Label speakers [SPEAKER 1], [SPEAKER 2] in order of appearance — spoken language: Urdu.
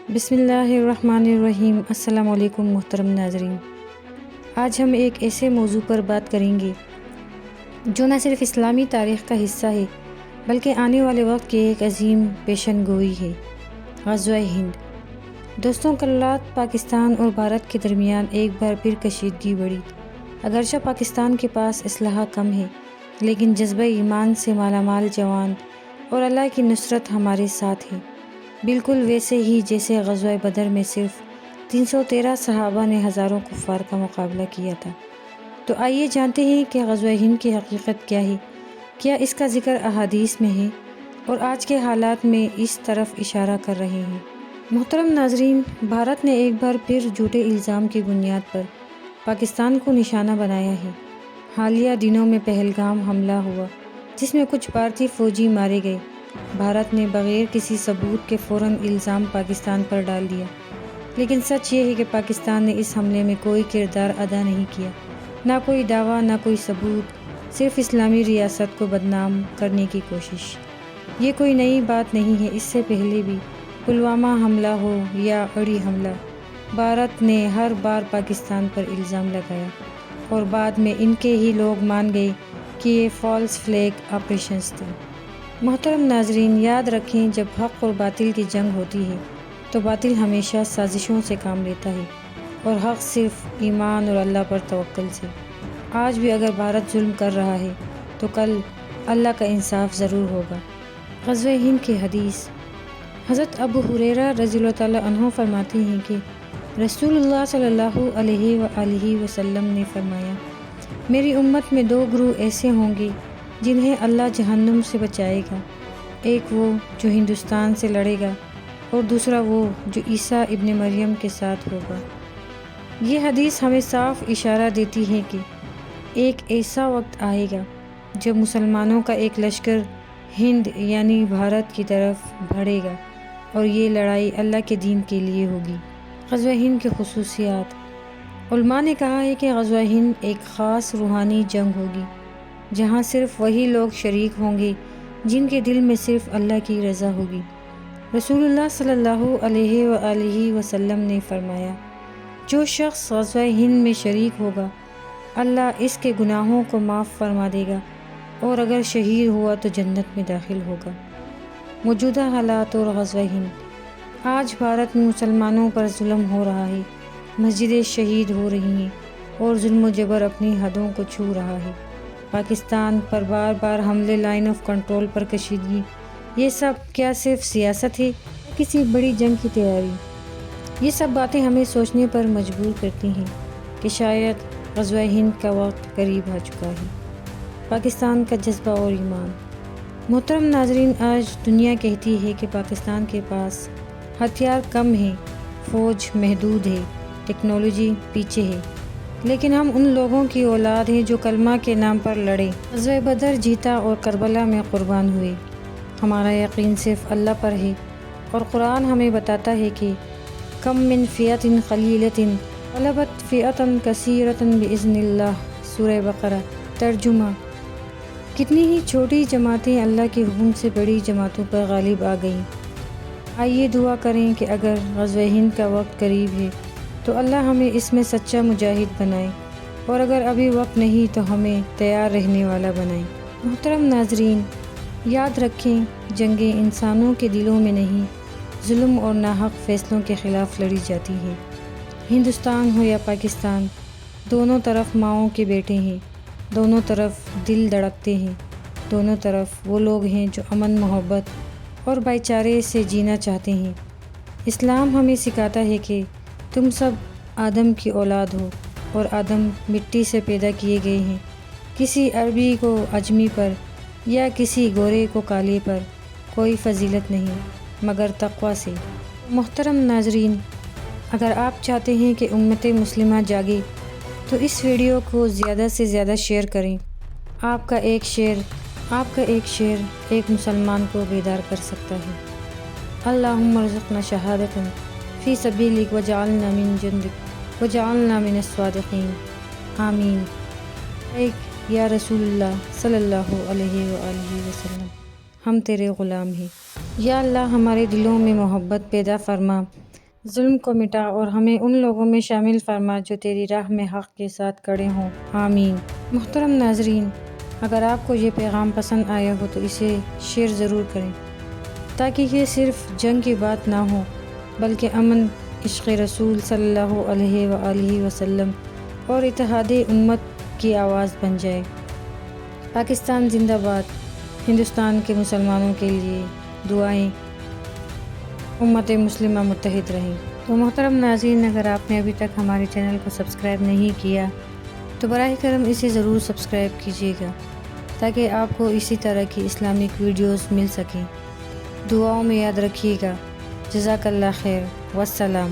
[SPEAKER 1] بسم اللہ الرحمن الرحیم۔ السلام علیکم محترم ناظرین، آج ہم ایک ایسے موضوع پر بات کریں گے جو نہ صرف اسلامی تاریخ کا حصہ ہے بلکہ آنے والے وقت کی ایک عظیم پیشن گوئی ہے، غزوہ ہند۔ دوستوں، کلات پاکستان اور بھارت کے درمیان ایک بار پھر کشیدگی بڑھی۔ اگرچہ پاکستان کے پاس اسلحہ کم ہے، لیکن جذبہ ایمان سے مالا مال جوان اور اللہ کی نصرت ہمارے ساتھ ہے، بالکل ویسے ہی جیسے غزوہ بدر میں صرف 313 صحابہ نے ہزاروں کفار کا مقابلہ کیا تھا۔ تو آئیے جانتے ہیں کہ غزوہ ہند کی حقیقت کیا ہے، کیا اس کا ذکر احادیث میں ہے اور آج کے حالات میں اس طرف اشارہ کر رہے ہیں۔ محترم ناظرین، بھارت نے ایک بار پھر جھوٹے الزام کی بنیاد پر پاکستان کو نشانہ بنایا ہے۔ حالیہ دنوں میں پہلگام حملہ ہوا جس میں کچھ بھارتی فوجی مارے گئے۔ بھارت نے بغیر کسی ثبوت کے فوراً الزام پاکستان پر ڈال دیا، لیکن سچ یہ ہے کہ پاکستان نے اس حملے میں کوئی کردار ادا نہیں کیا، نہ کوئی دعویٰ، نہ کوئی ثبوت، صرف اسلامی ریاست کو بدنام کرنے کی کوشش۔ یہ کوئی نئی بات نہیں ہے، اس سے پہلے بھی پلوامہ حملہ ہو یا اڑی حملہ، بھارت نے ہر بار پاکستان پر الزام لگایا اور بعد میں ان کے ہی لوگ مان گئے کہ یہ فالس فلیگ آپریشنز تھے۔ محترم ناظرین، یاد رکھیں، جب حق اور باطل کی جنگ ہوتی ہے تو باطل ہمیشہ سازشوں سے کام لیتا ہے اور حق صرف ایمان اور اللہ پر توکل سے۔ آج بھی اگر بھارت ظلم کر رہا ہے تو کل اللہ کا انصاف ضرور ہوگا۔ غزوہ ہند کی حدیث۔ حضرت ابو ہریرہ رضی اللہ تعالیٰ عنہ فرماتے ہیں کہ رسول اللہ صلی اللہ علیہ وآلہ وسلم نے فرمایا، میری امت میں 2 گروہ ایسے ہوں گے جنہیں اللہ جہنم سے بچائے گا، ایک وہ جو ہندوستان سے لڑے گا اور دوسرا وہ جو عیسیٰ ابن مریم کے ساتھ ہوگا۔ یہ حدیث ہمیں صاف اشارہ دیتی ہے کہ ایک ایسا وقت آئے گا جب مسلمانوں کا ایک لشکر ہند یعنی بھارت کی طرف بڑھے گا اور یہ لڑائی اللہ کے دین کے لیے ہوگی۔ غزوہ ہند کی خصوصیات۔ علماء نے کہا ہے کہ غزوہ ہند ایک خاص روحانی جنگ ہوگی جہاں صرف وہی لوگ شریک ہوں گے جن کے دل میں صرف اللہ کی رضا ہوگی۔ رسول اللہ صلی اللہ علیہ وآلہ وسلم نے فرمایا، جو شخص غزوہ ہند میں شریک ہوگا اللہ اس کے گناہوں کو معاف فرما دے گا اور اگر شہید ہوا تو جنت میں داخل ہوگا۔ موجودہ حالات اور غزوہ ہند۔ آج بھارت میں مسلمانوں پر ظلم ہو رہا ہے، مسجدیں شہید ہو رہی ہیں اور ظلم و جبر اپنی حدوں کو چھو رہا ہے۔ پاکستان پر بار بار حملے، لائن آف کنٹرول پر کشیدگی، یہ سب کیا صرف سیاست ہے یا کسی بڑی جنگ کی تیاری؟ یہ سب باتیں ہمیں سوچنے پر مجبور کرتی ہیں کہ شاید غزوہ ہند کا وقت قریب آ چکا ہے۔ پاکستان کا جذبہ اور ایمان۔ محترم ناظرین، آج دنیا کہتی ہے کہ پاکستان کے پاس ہتھیار کم ہیں، فوج محدود ہے، ٹیکنالوجی پیچھے ہے، لیکن ہم ان لوگوں کی اولاد ہیں جو کلمہ کے نام پر لڑے، غزوہ بدر جیتا اور کربلا میں قربان ہوئے۔ ہمارا یقین صرف اللہ پر ہے اور قرآن ہمیں بتاتا ہے کہ کم من فئۃ قلیلۃ غلبت فئۃ کثیرۃ بإذن اللہ، سورہ بقرہ۔ ترجمہ: کتنی ہی چھوٹی جماعتیں اللہ کے حکم سے بڑی جماعتوں پر غالب آ گئیں۔ آئیے دعا کریں کہ اگر غزوہ ہند کا وقت قریب ہے تو اللہ ہمیں اس میں سچا مجاہد بنائے، اور اگر ابھی وقت نہیں تو ہمیں تیار رہنے والا بنائے۔ محترم ناظرین، یاد رکھیں، جنگیں انسانوں کے دلوں میں نہیں، ظلم اور ناحق فیصلوں کے خلاف لڑی جاتی ہیں۔ ہندوستان ہو یا پاکستان، دونوں طرف ماؤں کے بیٹے ہیں، دونوں طرف دل دھڑکتے ہیں، دونوں طرف وہ لوگ ہیں جو امن، محبت اور بھائی چارے سے جینا چاہتے ہیں۔ اسلام ہمیں سکھاتا ہے کہ تم سب آدم کی اولاد ہو اور آدم مٹی سے پیدا کیے گئے ہیں، کسی عربی کو عجمی پر یا کسی گورے کو کالے پر کوئی فضیلت نہیں مگر تقویٰ سے۔ محترم ناظرین، اگر آپ چاہتے ہیں کہ امت مسلمہ جاگے تو اس ویڈیو کو زیادہ سے زیادہ شیئر کریں۔ آپ کا ایک شیئر ایک مسلمان کو بیدار کر سکتا ہے۔ اللہم ارزقنا شہادۃ فی سبیلک وجعلنا من جندک وجعلنا من الصادقین، آمین۔ یا رسول اللہ صلی اللہ علیہ وآلہ وسلم، ہم تیرے غلام ہیں، یا اللہ ہمارے دلوں میں محبت پیدا فرما، ظلم کو مٹا اور ہمیں ان لوگوں میں شامل فرما جو تیری راہ میں حق کے ساتھ کھڑے ہوں، آمین۔ محترم ناظرین، اگر آپ کو یہ پیغام پسند آیا ہو تو اسے شیئر ضرور کریں تاکہ یہ صرف جنگ کی بات نہ ہو بلکہ امن، عشق رسول صلی اللہ علیہ وآلہ وسلم اور اتحاد امت کی آواز بن جائے۔ پاکستان زندہ باد۔ ہندوستان کے مسلمانوں کے لیے دعائیں، امت مسلمہ متحد رہیں۔ تو محترم ناظرین، اگر آپ نے ابھی تک ہمارے چینل کو سبسکرائب نہیں کیا تو براہ کرم اسے ضرور سبسکرائب کیجیے گا تاکہ آپ کو اسی طرح کی اسلامک ویڈیوز مل سکیں۔ دعاؤں میں یاد رکھیے گا۔ جزاک اللہ خیر، والسلام۔